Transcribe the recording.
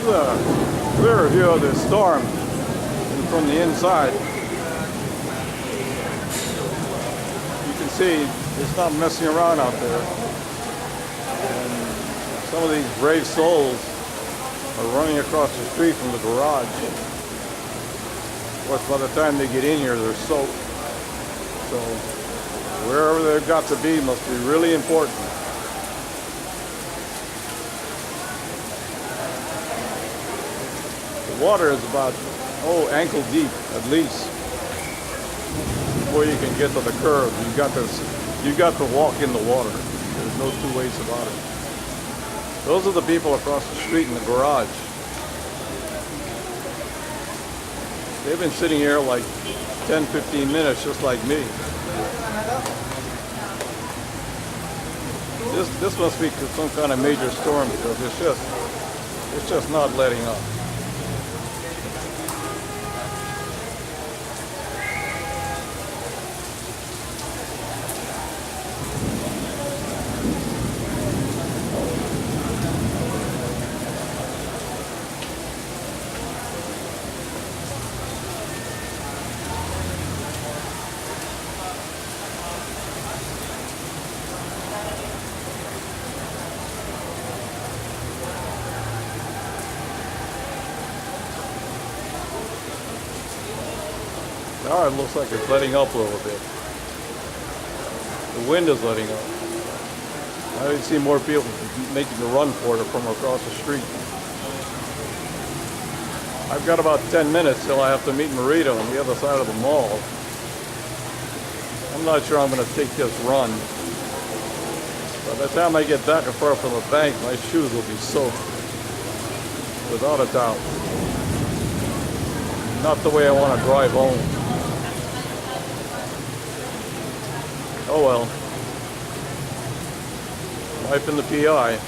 a clearer view of the storm from the inside. You can see it's not messing around out there. And some of these brave souls are running across the street from the garage. Of course, by the time they get in here, they're soaked. So wherever they've got to be must be really important. The water is about, ankle deep at least before you can get to the curb. You got to walk in the water. There's no two ways about it. Those are the people across the street in the garage. They've been sitting here like 10, 15 minutes just like me. This must be some kind of major storm because it's just not letting up. Now it looks like it's letting up a little bit. The wind is letting up. I didn't see more people making the run for it from across the street. I've got about 10 minutes till I have to meet Marita on the other side of the mall. I'm not sure I'm going to take this run. By the time I get back and forth from the bank, my shoes will be soaked. Without a doubt. Not the way I want to drive home. Oh well. Life in the PI.